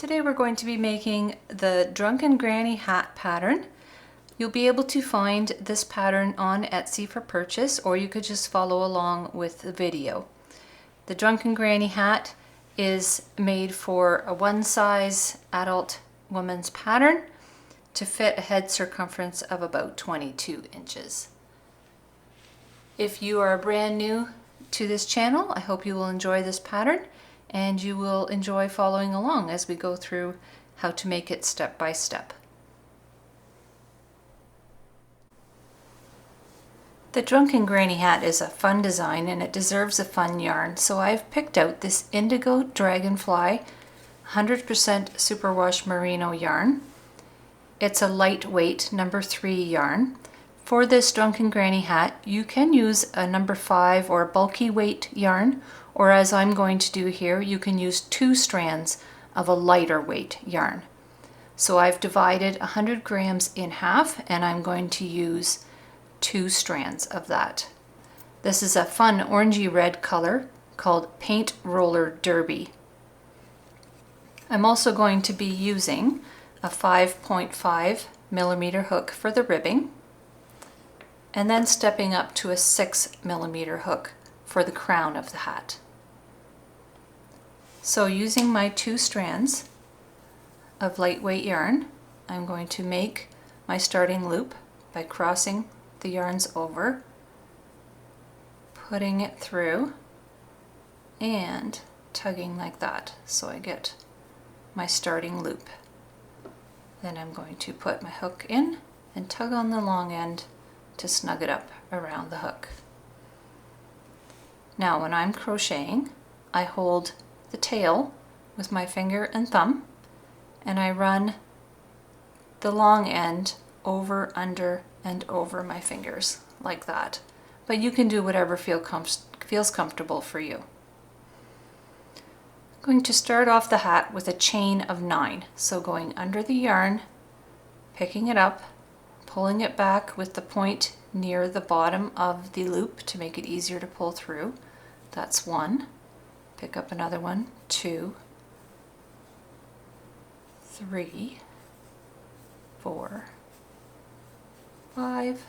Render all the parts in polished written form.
Today we're going to be making the Drunken Granny hat pattern. You'll be able to find this pattern on Etsy for purchase, or you could just follow along with the video. The Drunken Granny hat is made for a one size adult woman's pattern to fit a head circumference of about 22 inches. If you are brand new to this channel, I hope you will enjoy this pattern and you will enjoy following along as we go through how to make it step by step. The Drunken Granny hat is a fun design and it deserves a fun yarn, so I've picked out this Indigo Dragonfly 100% superwash merino yarn. It's a lightweight number 3 yarn. For this Drunken Granny hat, you can use a number 5 or bulky weight yarn, or as I'm going to do here, you can use 2 strands of a lighter weight yarn. So I've divided 100 grams in half and I'm going to use 2 strands of that. This is a fun orangey red color called Paint Roller Derby. I'm also going to be using a 5.5 millimeter hook for the ribbing, and then stepping up to a 6 millimeter hook for the crown of the hat. So using my 2 strands of lightweight yarn, I'm going to make my starting loop by crossing the yarns over, putting it through, and tugging like that so I get my starting loop. Then I'm going to put my hook in and tug on the long end to snug it up around the hook. Now when I'm crocheting, I hold the tail with my finger and thumb and I run the long end over, under, and over my fingers like that. But you can do whatever feels comfortable for you. I'm going to start off the hat with a chain of 9. So going under the yarn, picking it up, pulling it back with the point near the bottom of the loop to make it easier to pull through. That's 1. Pick up another one, 2, 3, 4, 5,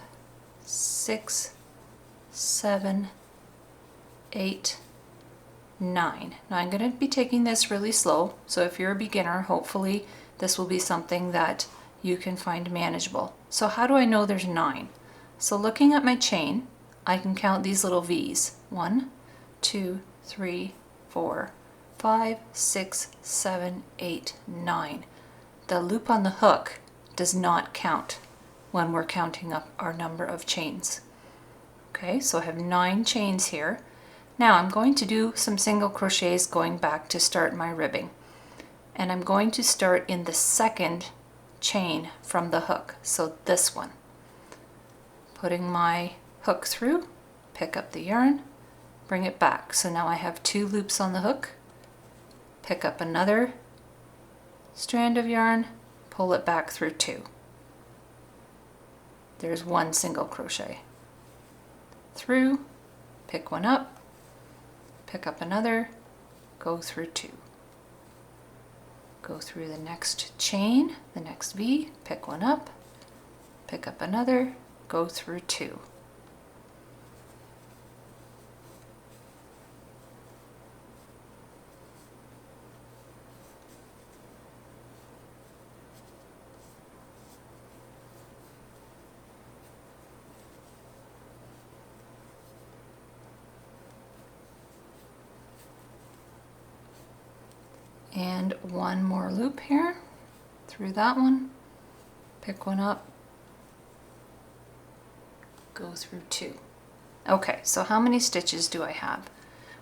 6, 7, 8, 9. Now I'm going to be taking this really slow, so if you're a beginner, hopefully this will be something that you can find manageable. So how do I know there's 9? So looking at my chain, I can count these little V's. 1, 2, 3, 4, 5, 6, 7, 8, 9. The loop on the hook does not count when we're counting up our number of chains. Okay, so I have 9 chains here. Now I'm going to do some single crochets going back to start my ribbing. And I'm going to start in the second chain from the hook, so this one. Putting my hook through, pick up the yarn, bring it back. So now I have 2 loops on the hook, pick up another strand of yarn, pull it back through 2. There's 1 single crochet. Through, pick one up, pick up another, go through 2. Go through the next chain, the next V, pick one up, pick up another, go through 2. And 1 more loop here through that one, pick one up, go through 2. Okay, so how many stitches do I have?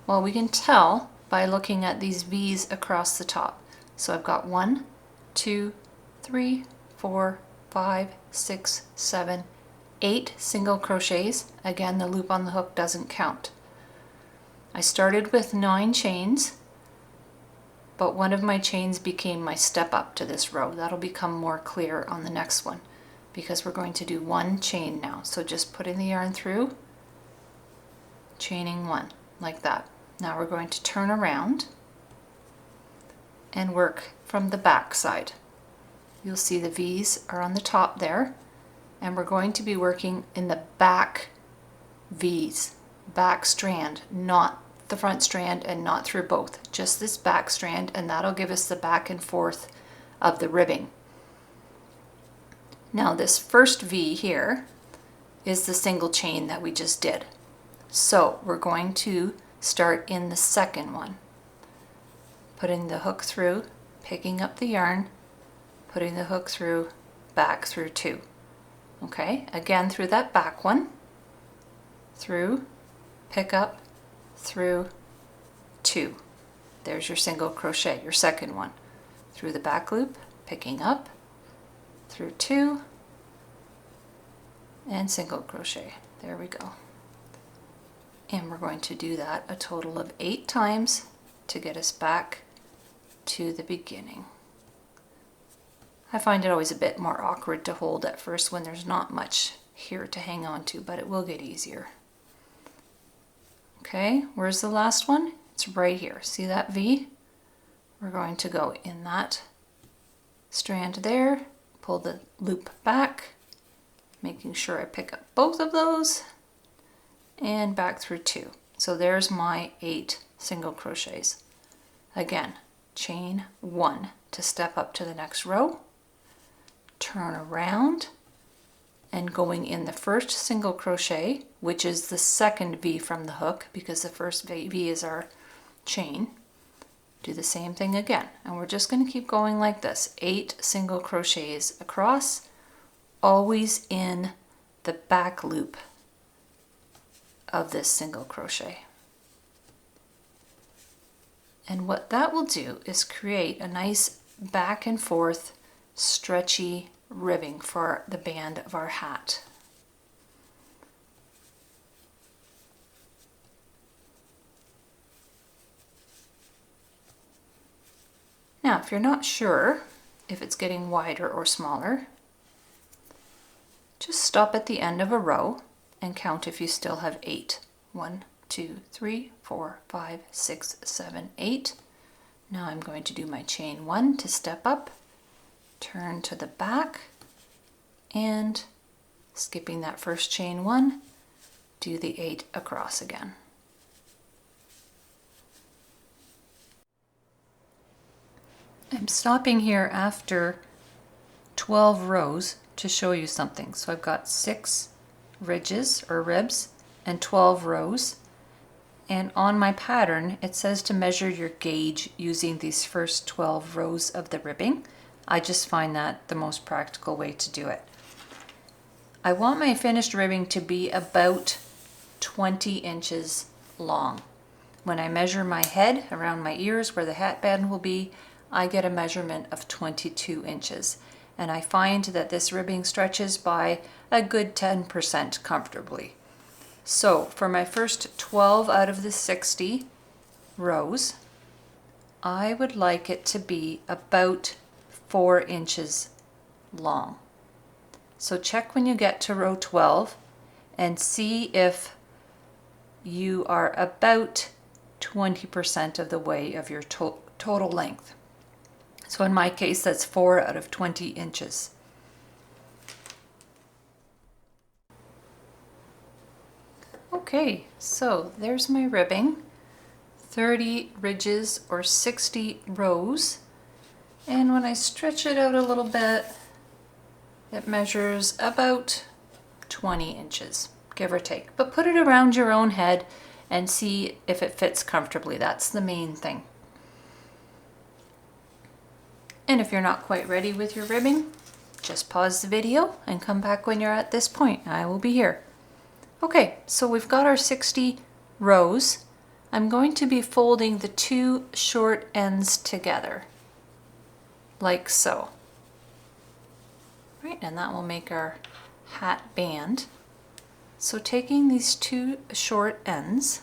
Well, we can tell by looking at these V's across the top. So I've got 1, 2, 3, 4, 5, 6, 7, 8 single crochets. Again, the loop on the hook doesn't count. I started with 9 chains, but one of my chains became my step up to this row. That'll become more clear on the next one because we're going to do 1 chain now. So just putting the yarn through, chaining 1 like that. Now we're going to turn around and work from the back side. You'll see the V's are on the top there, and we're going to be working in the back V's, back strand, not the front strand and not through both, just this back strand, and that'll give us the back and forth of the ribbing. Now this first V here is the single chain that we just did. So we're going to start in the second one, putting the hook through, picking up the yarn, putting the hook through, back through 2. Okay, again through that back one, through, pick up, through, 2. There's your single crochet, your second one. Through the back loop, picking up, through 2, and single crochet. There we go. And we're going to do that a total of 8 times to get us back to the beginning. I find it always a bit more awkward to hold at first when there's not much here to hang on to, but it will get easier. Okay, where's the last one? It's right here. See that V? We're going to go in that strand there, pull the loop back, making sure I pick up both of those, and back through 2. So there's my 8 single crochets. Again, chain 1 to step up to the next row, turn around, and going in the first single crochet, which is the second V from the hook, because the first V is our chain, do the same thing again. And we're just going to keep going like this, 8 single crochets across, always in the back loop of this single crochet. And what that will do is create a nice back and forth stretchy ribbing for the band of our hat. Now, if you're not sure if it's getting wider or smaller, just stop at the end of a row and count if you still have 8. 1, 2, 3, 4, 5, 6, 7, 8. Now I'm going to do my chain 1 to step up, turn to the back, and skipping that first chain 1, do the 8 across again. I'm stopping here after 12 rows to show you something. So I've got 6 ridges or ribs and 12 rows. And on my pattern, it says to measure your gauge using these first 12 rows of the ribbing. I just find that the most practical way to do it. I want my finished ribbing to be about 20 inches long. When I measure my head around my ears where the hat band will be, I get a measurement of 22 inches. And I find that this ribbing stretches by a good 10% comfortably. So for my first 12 out of the 60 rows, I would like it to be about 4 inches long. So check when you get to row 12 and see if you are about 20% of the way of your total length. So in my case, that's 4 out of 20 inches. Okay, so there's my ribbing, 30 ridges or 60 rows. And when I stretch it out a little bit, it measures about 20 inches, give or take. But put it around your own head and see if it fits comfortably. That's the main thing. And if you're not quite ready with your ribbing, just pause the video and come back when you're at this point. I will be here. Okay, so we've got our 60 rows. I'm going to be folding the 2 short ends together, like so. Right, and that will make our hat band. So taking these 2 short ends,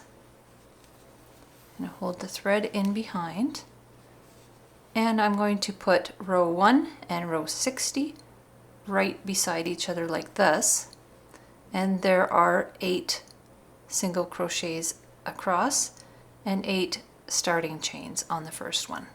I'm going to hold the thread in behind, and I'm going to put row 1 and row 60 right beside each other like this. And there are 8 single crochets across and 8 starting chains on the first one.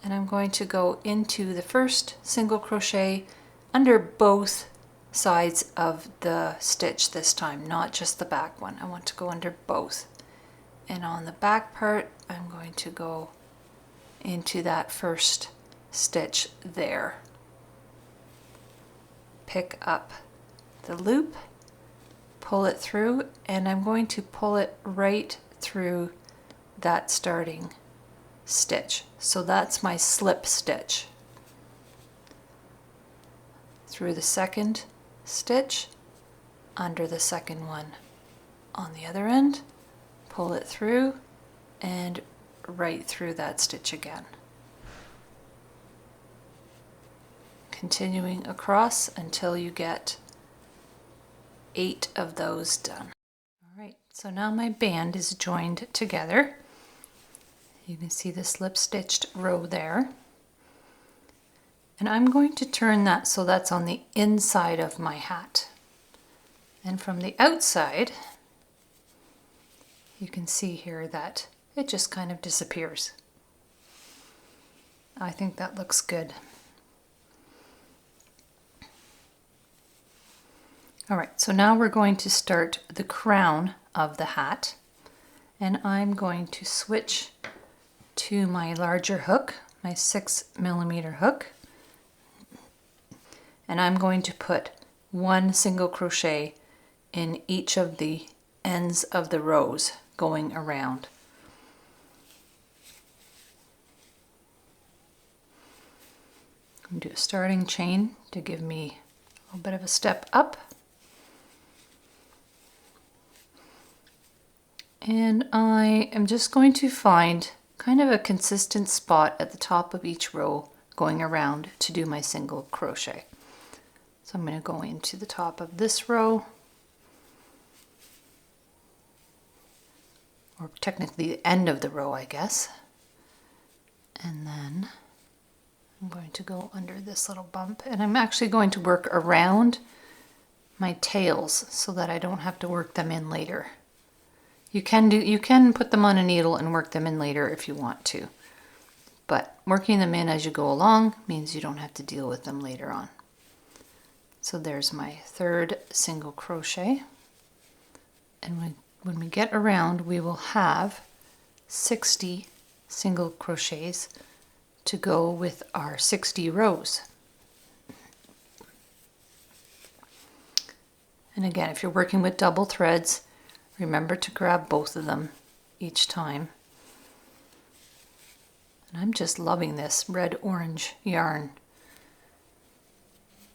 and I'm going to go into the first single crochet under both sides of the stitch this time, not just the back one. I want to go under both. And on the back part, I'm going to go into that first stitch there. Pick up the loop, pull it through, and I'm going to pull it right through that starting stitch. So that's my slip stitch. Through the second stitch, under the second one. On the other end, pull it through and right through that stitch again. Continuing across until you get 8 of those done. All right, so now my band is joined together. You can see the slip stitched row there. And I'm going to turn that so that's on the inside of my hat. And from the outside, you can see here that it just kind of disappears. I think that looks good. All right, so now we're going to start the crown of the hat. And I'm going to switch to my larger hook, my 6mm hook. And I'm going to put 1 single crochet in each of the ends of the rows going around. I'm going to do a starting chain to give me a little bit of a step up. And I am just going to find kind of a consistent spot at the top of each row going around to do my single crochet. So I'm going to go into the top of this row, or technically the end of the row, I guess. And then I'm going to go under this little bump, and I'm actually going to work around my tails so that I don't have to work them in later. You can put them on a needle and work them in later if you want to, but working them in as you go along means you don't have to deal with them later on. So there's my 3rd single crochet, and when we get around, we will have 60 single crochets to go with our 60 rows. And again, if you're working with double threads, remember to grab both of them each time. And I'm just loving this red-orange yarn.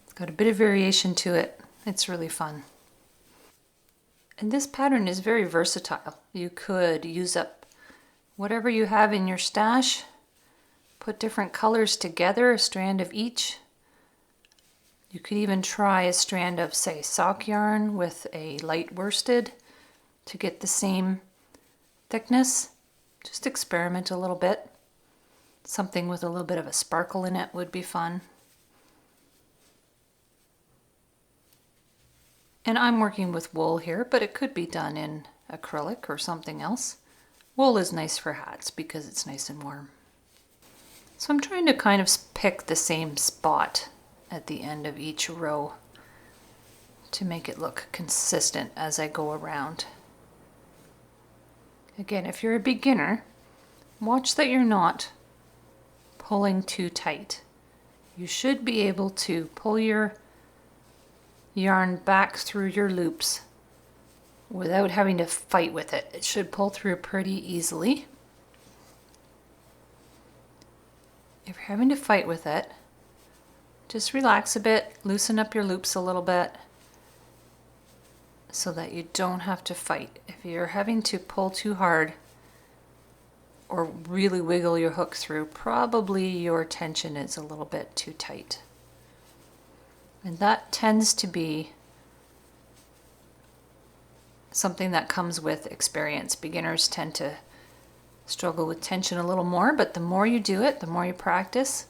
It's got a bit of variation to it. It's really fun. And this pattern is very versatile. You could use up whatever you have in your stash, put different colors together, a strand of each. You could even try a strand of, say, sock yarn with a light worsted to get the same thickness. Just experiment a little bit. Something with a little bit of a sparkle in it would be fun. And I'm working with wool here, but it could be done in acrylic or something else. Wool is nice for hats because it's nice and warm. So I'm trying to kind of pick the same spot at the end of each row to make it look consistent as I go around. Again, if you're a beginner, watch that you're not pulling too tight. You should be able to pull your yarn back through your loops without having to fight with it. It should pull through pretty easily. If you're having to fight with it, just relax a bit, loosen up your loops a little bit so that you don't have to fight. If you're having to pull too hard or really wiggle your hook through, probably your tension is a little bit too tight. And that tends to be something that comes with experience. Beginners tend to struggle with tension a little more, but the more you do it, the more you practice,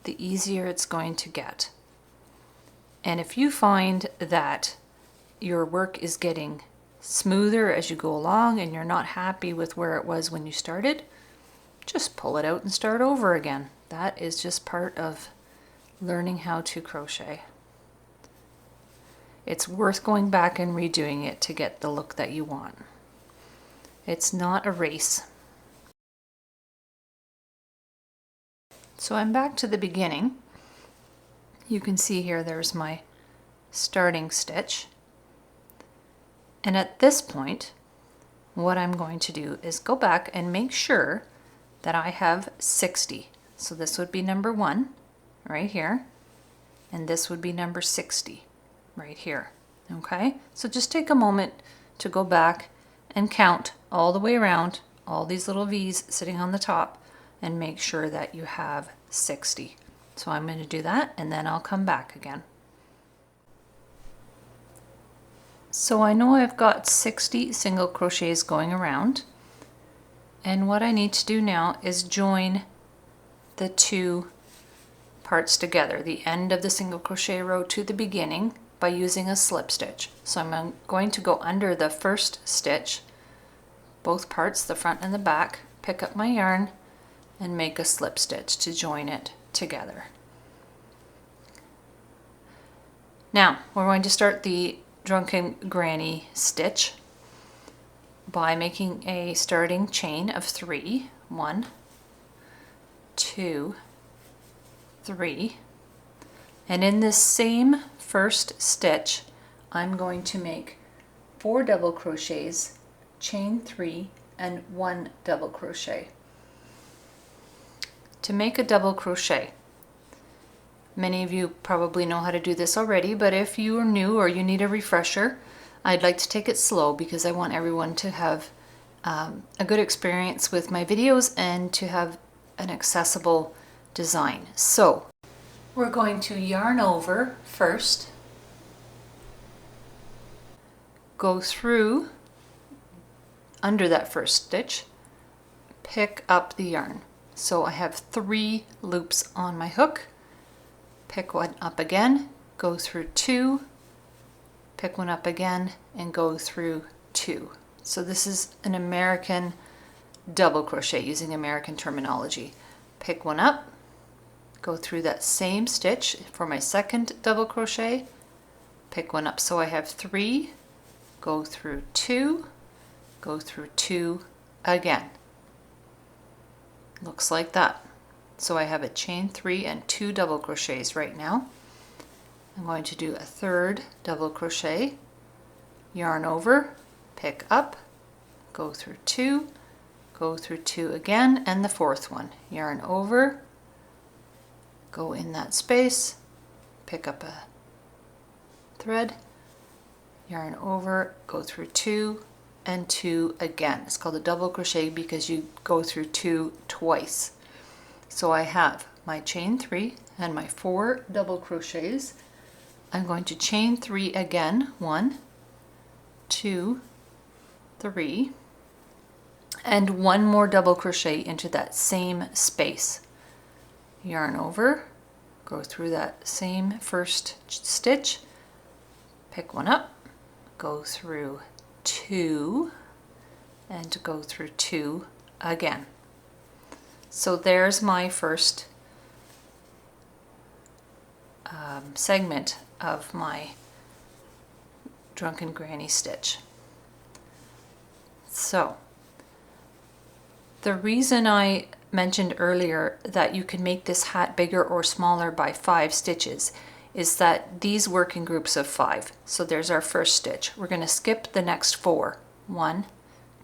the easier it's going to get. And if you find that your work is getting smoother as you go along and you're not happy with where it was when you started, just pull it out and start over again. that is just part of learning how to crochet. It's worth going back and redoing it to get the look that you want. It's not a race. So I'm back to the beginning. You can see here there's my starting stitch. And at this point, what I'm going to do is go back and make sure that I have 60. So this would be number 1 right here, and this would be number 60 right here. Okay, so just take a moment to go back and count all the way around, all these little V's sitting on the top, and make sure that you have 60. So I'm going to do that, and then I'll come back again. So I know I've got 60 single crochets going around, and what I need to do now is join the 2 parts together, the end of the single crochet row to the beginning, by using a slip stitch. So I'm going to go under the first stitch, both parts, the front and the back, pick up my yarn and make a slip stitch to join it together. Now we're going to start the Drunken Granny stitch by making a starting chain of 3. 1, 2, 3. And in this same first stitch, I'm going to make 4 double crochets, chain 3, and 1 double crochet. To make a double crochet, many of you probably know how to do this already, but if you are new or you need a refresher, I'd like to take it slow because I want everyone to have a good experience with my videos and to have an accessible design. So we're going to yarn over first, go through under that first stitch, pick up the yarn. So I have 3 loops on my hook, pick one up again, go through 2, pick one up again, and go through 2. So this is an American double crochet using American terminology. Pick one up, go through that same stitch for my second double crochet, pick one up. So I have 3, go through 2, go through 2 again. Looks like that. So I have a chain 3 and 2 double crochets right now. I'm going to do a third double crochet, yarn over, pick up, go through 2, go through 2 again, and the fourth one, yarn over, go in that space, pick up a thread, yarn over, go through 2 and 2 again. It's called a double crochet because you go through 2 twice. So I have my chain 3 and my 4 double crochets. I'm going to chain 3 again, 1, 2, 3, and 1 more double crochet into that same space. Yarn over, go through that same first stitch, pick one up, go through 2, and go through 2 again. So there's my first segment of my Drunken Granny stitch. So the reason I mentioned earlier that you can make this hat bigger or smaller by 5 stitches is that these work in groups of 5. So there's our first stitch. We're going to skip the next 4. 1,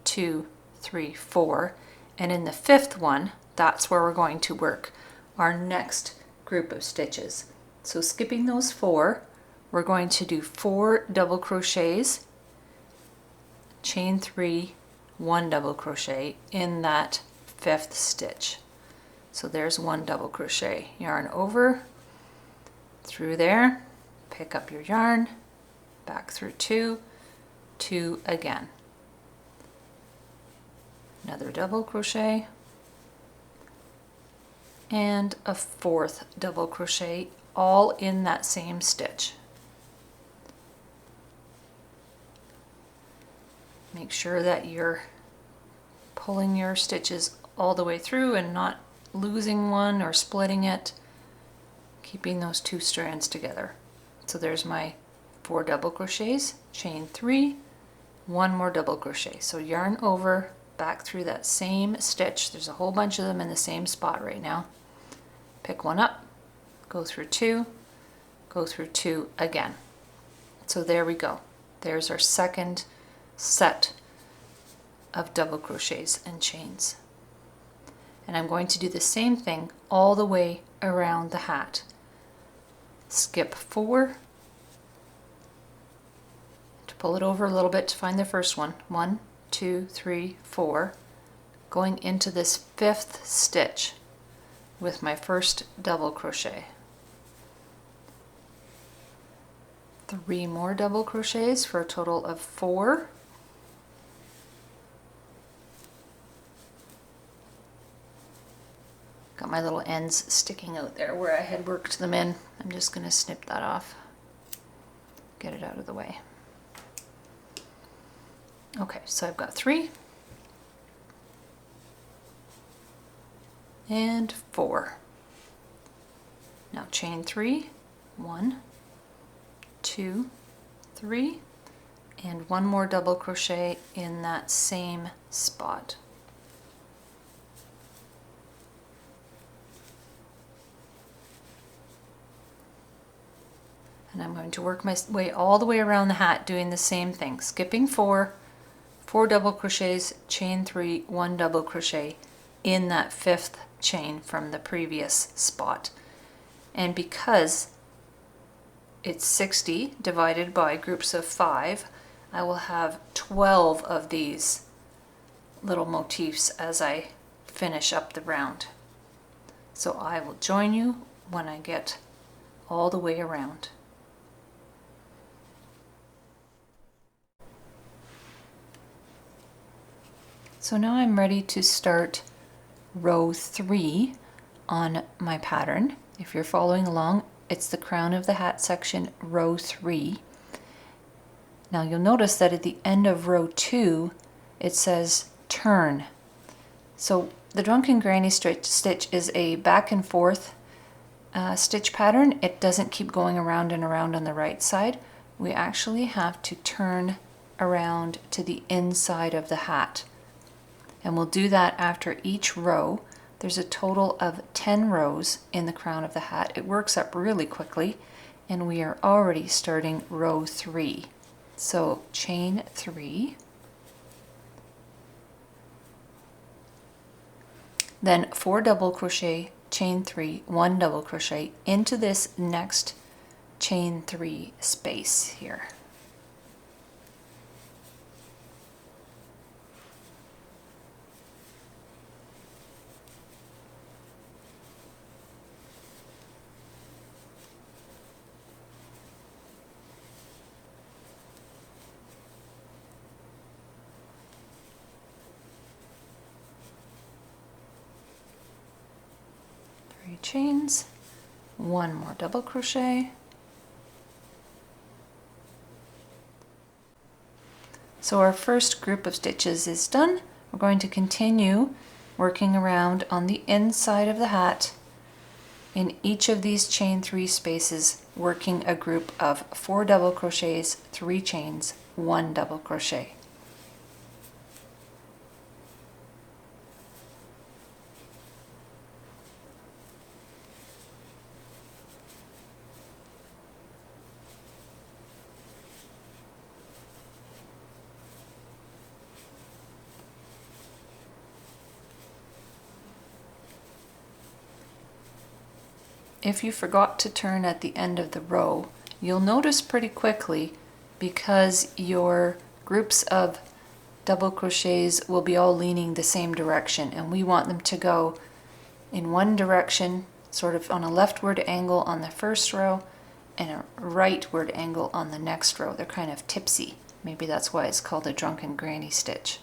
2, 3, 4. And in the 5th one, that's where we're going to work our next group of stitches. So skipping those 4, we're going to do 4 double crochets, chain 3, 1 double crochet in that 5th stitch. So there's 1 double crochet, yarn over, through there, pick up your yarn, back through 2, 2 again. Another double crochet, and a 4th double crochet, all in that same stitch. Make sure that you're pulling your stitches all the way through and not losing one or splitting it, keeping those two strands together. So there's my 4 double crochets, chain 3, 1 more double crochet. So yarn over, back through that same stitch. There's a whole bunch of them in the same spot right now. Pick one up, go through 2, go through 2 again. So there we go. There's our second set of double crochets and chains. And I'm going to do the same thing all the way around the hat. Skip 4, to pull it over a little bit to find the first one. 1, 2, 3, 4, going into this 5th stitch with my first double crochet. 3 more double crochets for a total of 4. Got my little ends sticking out there where I had worked them in. I'm just going to snip that off, get it out of the way. Okay, so I've got 3 and 4. Now chain 3, 1, 2, 3, and 1 more double crochet in that same spot. And I'm going to work my way all the way around the hat doing the same thing, skipping 4, 4 double crochets, chain 3, 1 double crochet in that 5th chain from the previous spot. And because it's 60 divided by groups of 5, I will have 12 of these little motifs as I finish up the round. So I will join you when I get all the way around. So now I'm ready to start row 3 on my pattern. If you're following along, it's the crown of the hat section, row 3. Now you'll notice that at the end of row 2 it says turn. So the Drunken Granny stitch is a back and forth stitch pattern. It doesn't keep going around and around on the right side. We actually have to turn around to the inside of the hat. And we'll do that after each row. There's a total of 10 rows in the crown of the hat. It works up really quickly, and we are already starting row 3. So chain 3, then 4 double crochet, chain 3, 1 double crochet into this next chain 3 space here. Chains, 1 more double crochet. So our first group of stitches is done. We're going to continue working around on the inside of the hat in each of these chain 3 spaces, working a group of 4 double crochets, 3 chains, 1 double crochet. If you forgot to turn at the end of the row, you'll notice pretty quickly, because your groups of double crochets will be all leaning the same direction, and we want them to go in one direction, sort of on a leftward angle on the first row and a rightward angle on the next row. They're kind of tipsy. Maybe that's why it's called a Drunken Granny stitch.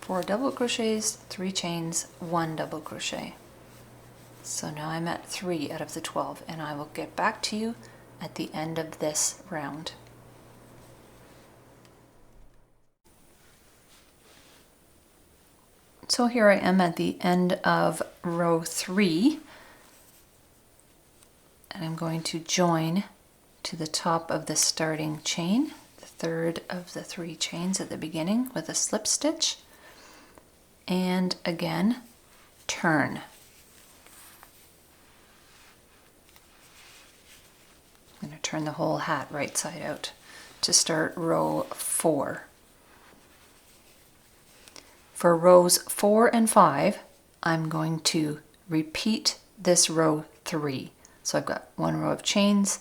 4 double crochets, 3 chains, 1 double crochet. So now I'm at 3 out of the 12, and I will get back to you at the end of this round. So here I am at the end of row 3, and I'm going to join to the top of the starting chain, the third of the 3 chains at the beginning with a slip stitch, and again turn. I'm going to turn the whole hat right side out to start row 4. For rows 4 and 5, I'm going to repeat this row 3. So I've got 1 row of chains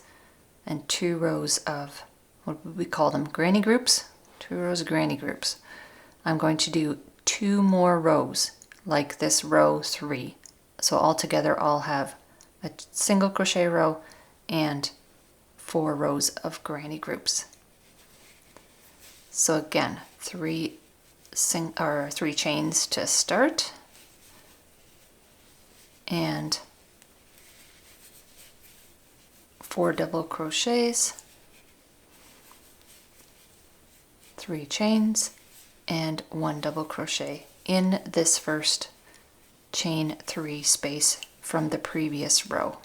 and 2 rows of, what would we call them, granny groups? 2 rows of granny groups. I'm going to do 2 more rows like this row 3. So altogether I'll have a single crochet row and 4 rows of granny groups. So again, 3 chains to start, and 4 double crochets, 3 chains, and 1 double crochet in this first chain 3 space from the previous row.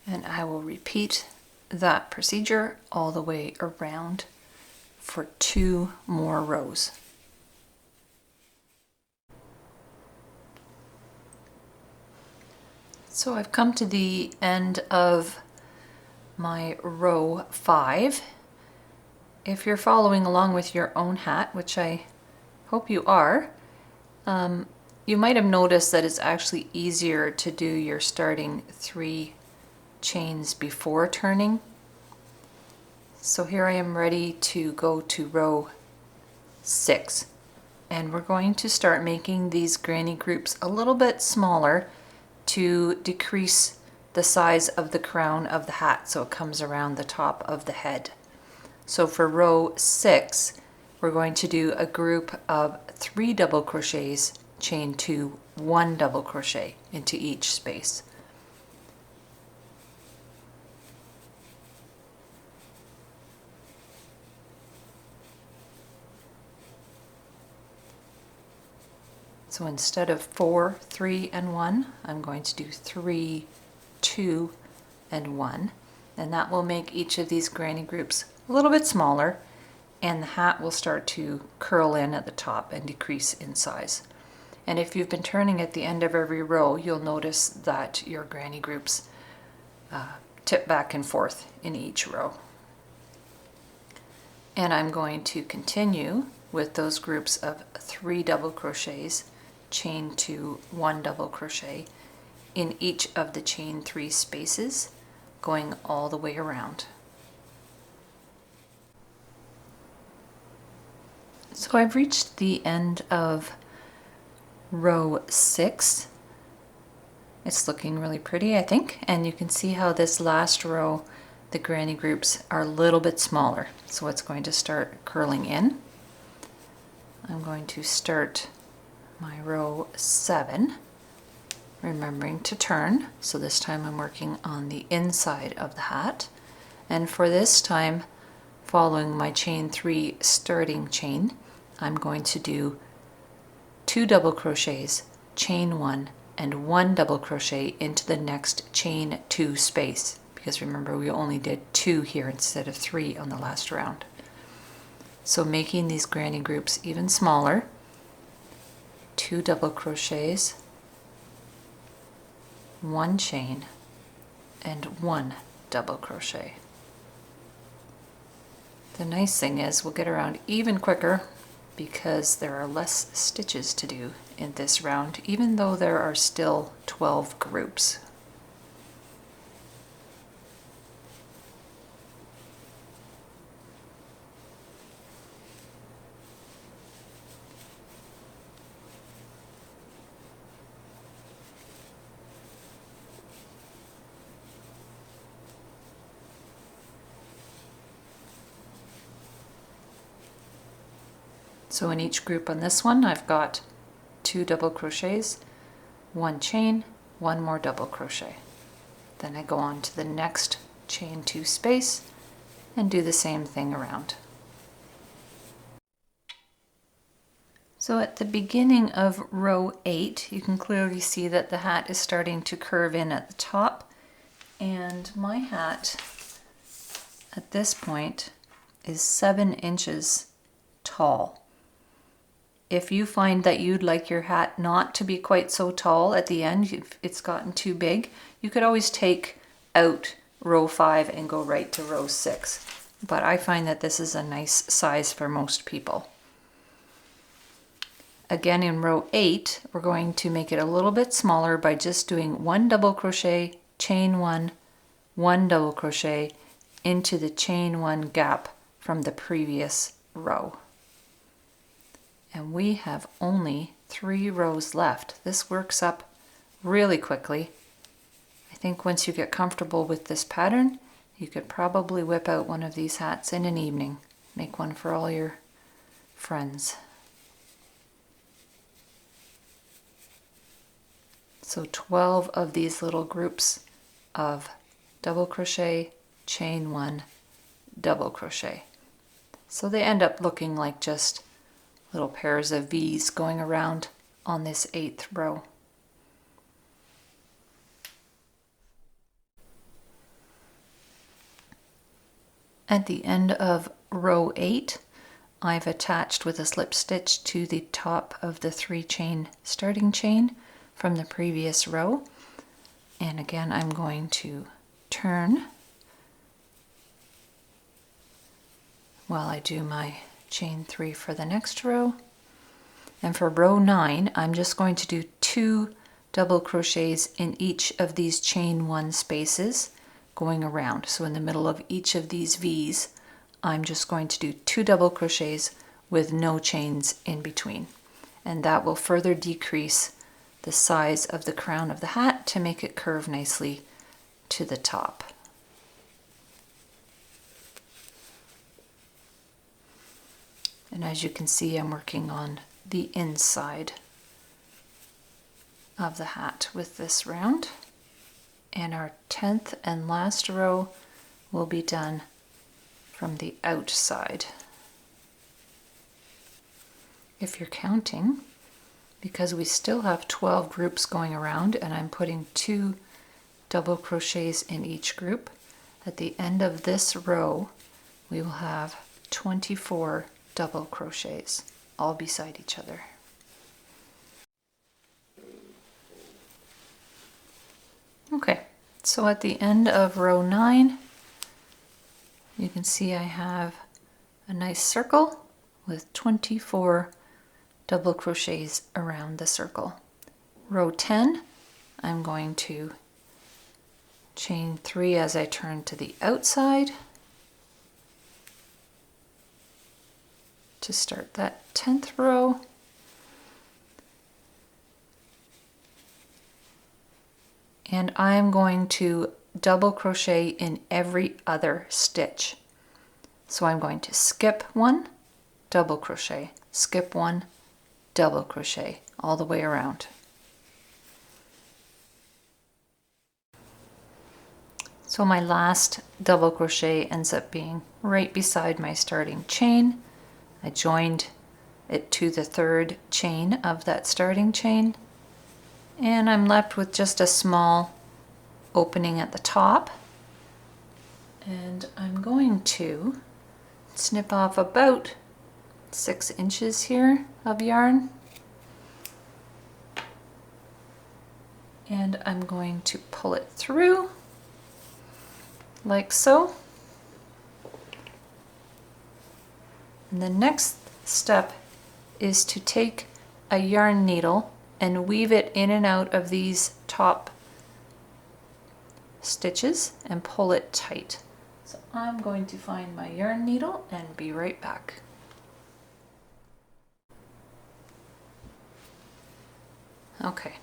And I will repeat that procedure all the way around for 2 more rows. So I've come to the end of my row 5. If you're following along with your own hat, which I hope you are, you might have noticed that it's actually easier to do your starting 3 chains before turning. So here I am ready to go to row 6, and we're going to start making these granny groups a little bit smaller to decrease the size of the crown of the hat so it comes around the top of the head. So for row 6, we're going to do a group of 3 double crochets, chain 2, 1 double crochet into each space. So instead of 4, 3, and 1, I'm going to do 3, 2, and 1. And that will make each of these granny groups a little bit smaller, and the hat will start to curl in at the top and decrease in size. And if you've been turning at the end of every row, you'll notice that your granny groups tip back and forth in each row. And I'm going to continue with those groups of 3 double crochets, chain 2, 1 double crochet in each of the chain 3 spaces, going all the way around. So I've reached the end of row 6. It's looking really pretty, I think, and you can see how this last row, the granny groups are a little bit smaller, so it's going to start curling in. I'm going to start my row 7, remembering to turn. So this time I'm working on the inside of the hat, and for this time, following my chain 3 starting chain, I'm going to do 2 double crochets, chain 1, and 1 double crochet into the next chain 2 space, because remember we only did 2 here instead of 3 on the last round. So making these granny groups even smaller, 2 double crochets, 1 chain, and 1 double crochet. The nice thing is we'll get around even quicker because there are less stitches to do in this round, even though there are still 12 groups. So in each group on this one, I've got 2 double crochets, 1 chain, 1 more double crochet. Then I go on to the next chain 2 space and do the same thing around. So at the beginning of row 8, you can clearly see that the hat is starting to curve in at the top, and my hat at this point is 7 inches tall. If you find that you'd like your hat not to be quite so tall at the end, if it's gotten too big, you could always take out row 5 and go right to row 6. But I find that this is a nice size for most people. Again, in row 8, we're going to make it a little bit smaller by just doing 1 double crochet, chain 1, 1 double crochet into the chain 1 gap from the previous row. And we have only 3 rows left. This works up really quickly. I think once you get comfortable with this pattern, you could probably whip out one of these hats in an evening. Make one for all your friends. So 12 of these little groups of double crochet, chain 1, double crochet. So they end up looking like just little pairs of V's going around on this 8th row. At the end of row 8, I've attached with a slip stitch to the top of the 3 chain starting chain from the previous row. And again, I'm going to turn while I do my chain 3 for the next row. And for row 9, I'm just going to do 2 double crochets in each of these chain 1 spaces going around. So in the middle of each of these V's, I'm just going to do 2 double crochets with no chains in between. And that will further decrease the size of the crown of the hat to make it curve nicely to the top. And as you can see, I'm working on the inside of the hat with this round. And our 10th and last row will be done from the outside. If you're counting, because we still have 12 groups going around and I'm putting 2 double crochets in each group, at the end of this row, we will have 24 double crochets all beside each other. Okay, so at the end of row 9, you can see I have a nice circle with 24 double crochets around the circle. Row 10, I'm going to chain 3 as I turn to the outside to start that 10th row. And I'm going to double crochet in every other stitch. So I'm going to skip 1, double crochet, skip 1, double crochet all the way around. So my last double crochet ends up being right beside my starting chain. I joined it to the 3rd chain of that starting chain, and I'm left with just a small opening at the top, and I'm going to snip off about 6 inches here of yarn, and I'm going to pull it through like so. And the next step is to take a yarn needle and weave it in and out of these top stitches and pull it tight. So I'm going to find my yarn needle and be right back. Okay,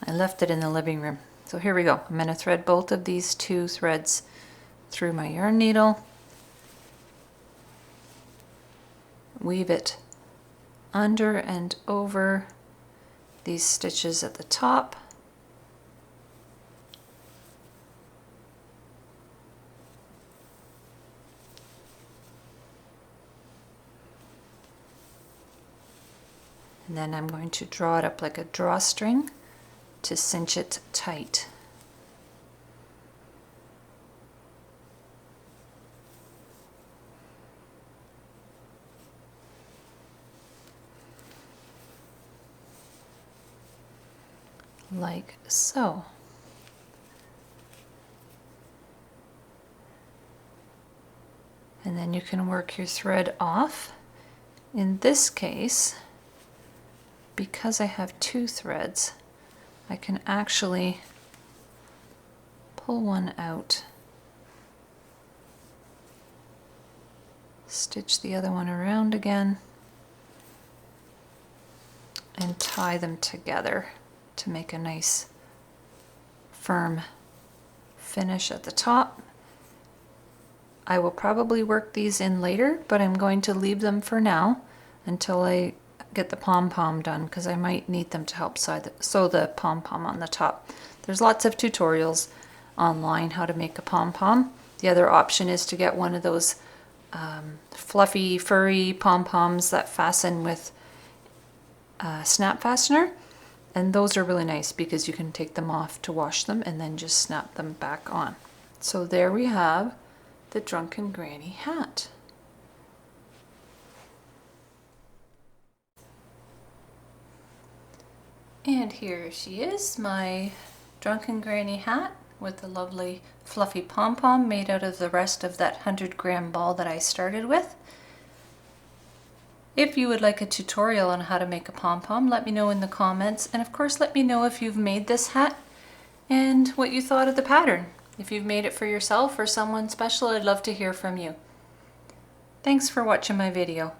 I left it in the living room. So here we go. I'm going to thread both of these 2 threads through my yarn needle, weave it under and over these stitches at the top. And then I'm going to draw it up like a drawstring to cinch it tight. Like so. And then you can work your thread off. In this case, because I have 2 threads, I can actually pull one out, stitch the other one around again, and tie them together to make a nice firm finish at the top. I will probably work these in later, but I'm going to leave them for now until I get the pom-pom done, because I might need them to help sew the pom-pom on the top. There's lots of tutorials online how to make a pom-pom. The other option is to get one of those fluffy, furry pom-poms that fasten with a snap fastener. And those are really nice because you can take them off to wash them and then just snap them back on. So there we have the Drunken Granny hat. And here she is, my Drunken Granny hat with the lovely fluffy pom-pom made out of the rest of that 100-gram ball that I started with. If you would like a tutorial on how to make a pom-pom, let me know in the comments. And of course, let me know if you've made this hat and what you thought of the pattern. If you've made it for yourself or someone special, I'd love to hear from you. Thanks for watching my video.